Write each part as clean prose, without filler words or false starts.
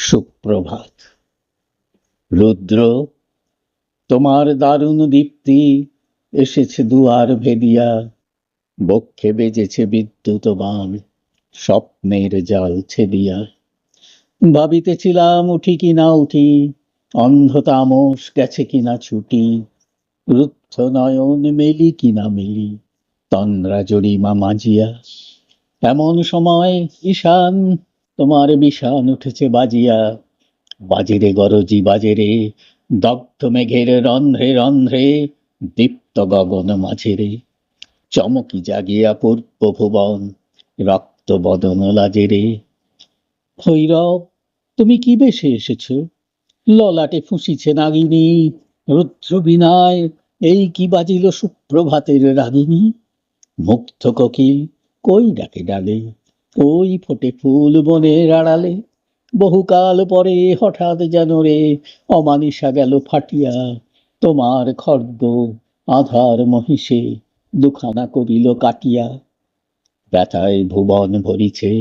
সুপ্রভাত। রুদ্র, তোমার দারুণ দীপ্তি এসেছে দুয়ার ভেদিয়া, বক্ষে বেজেছে বিদ্যুৎ বাণ, স্বপ্নের জাল ছেদিয়া। ভাবিতেছিলাম উঠি কি না উঠি, অন্ধ তামস গেছে কিনা ছুটি, রুদ্ধ নয়ন মেলি কিনা মেলি, তন্দ্রা জরিমা মাজিয়া। এমন সময় ঈশান, তোমার বিষান উঠেছে বাজিয়া, বাজেরে গরজি বাজেরে, দগ্ধ মেঘের রন্ধ্রে রন্ধ্রে, দীপ্ত গগন মাঝেরে, চমকি জাগিয়া পূর্ব ভুবন, রক্ত বদন লাজেরে। ভৈরব, তুমি কি বেশে এসেছ? ললাটে ফুঁসিছে নাগিনী, রুদ্র বিনায় এই কি বাজিল সুপ্রভাতের রাগিনী। মুগ্ধ কোকিল কই ডাকে ডালে, কই ফোটে ফুল বনের আড়ালে, বহুকাল পরে হঠাৎ যেন রে অমানিসা গেল ফাটিয়া, তোমার খর্গ আধার মহিষে দুখানা করিল কাটিয়া। ব্যথায় ভুবন ভরিছে,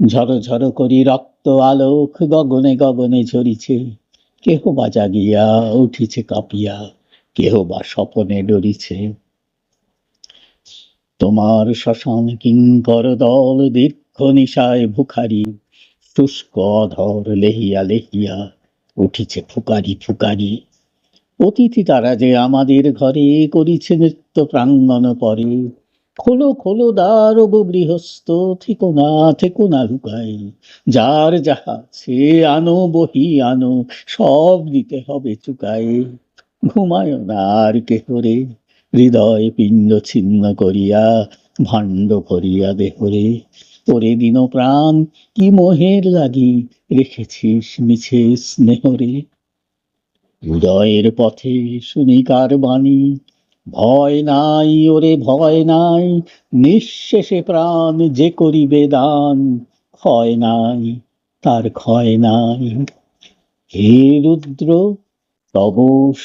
ঝর ঝর করি রক্ত আলোক গগনে গগনে ঝরিছে, কেহ বা জাগিয়া উঠিছে কাঁপিয়া, কেহ বা স্বপনে ডরিছে। তোমার শ্মশান কিঙ্কর দল দীর্ঘ নিশায় ভুখারি, শুষ্ক অধর লেহিয়া লেহিয়া উঠিছে ফুকারি ফুকারি। অতিথি তারা যে আমাদের ঘরে করিছে নৃত্য প্রাঙ্গণ পরে, খোলো খোলো দ্বার গো গৃহস্থ, থেকো না লুকাই, যার যাহা সে আনো বহি আনো, সব দিতে হবে চুকাই। ঘুমায় না আর কেহ রে, হৃদয় পিণ্ড ছিন্ন করিয়া, ভাণ্ড ভরিয়া দেহরে। ওরে দিন প্রাণ কি মোহের লাগি, রেখেছিস মিছে স্নেহরে। উদয়ের পথে শুনিকার বাণী, ভয় নাই ওরে ভয় নাই, নিঃশেষে প্রাণ যে করিবে দান, ক্ষয় নাই তার ক্ষয় নাই। হে রুদ্র, তব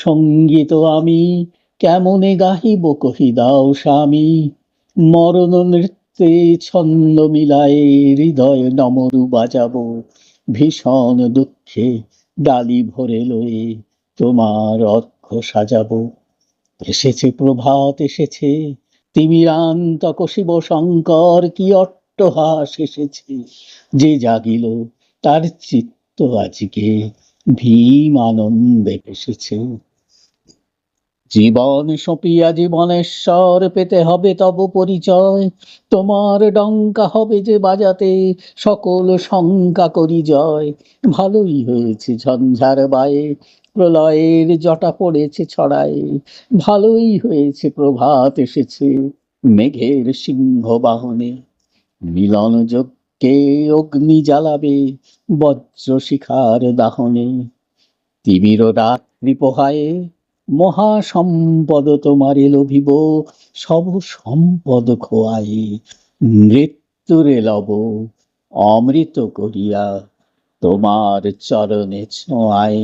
সঙ্গীত আমি কেমনে গাহিব কহি দাও স্বামী, মরণ নৃত্যে ছন্দ মিলায়ে হৃদয় ডমরু বাজাবো, ভীষণ দুঃখে ডালি ভরে লয়ে তোমার অর্ঘ্য সাজাবো। এসেছে প্রভাত এসেছে, তিমিরান্তক শিব শঙ্কর কি অট্টহাস এসেছে, যে জাগিল তার চিত্ত আজকে ভীম আনন্দে ভেসেছে। জীবন সঁপিয়া জীবনেশ্বর পেতে হবে তব পরিচয়, তোমার ডঙ্কা হবে যে বাজাতে সকল শঙ্কা করি জয়। ভালোই হয়েছে ঝঞ্ঝার বায়ে, প্রলয়ের জটা পড়েছে ছড়ায়, ভালোই হয়েছে প্রভাত এসেছে মেঘের সিংহ বাহনে। মিলন যজ্ঞে অগ্নি জ্বালাবে বজ্র শিখার দাহনে, তিমির রাত্রি পোহায়ে মহা সম্পদ তোমারে লোভিব, সব সম্পদ খোয়াই মৃত্যুরে লব অমৃত করিয়া তোমার চরণে ছোঁয়াই।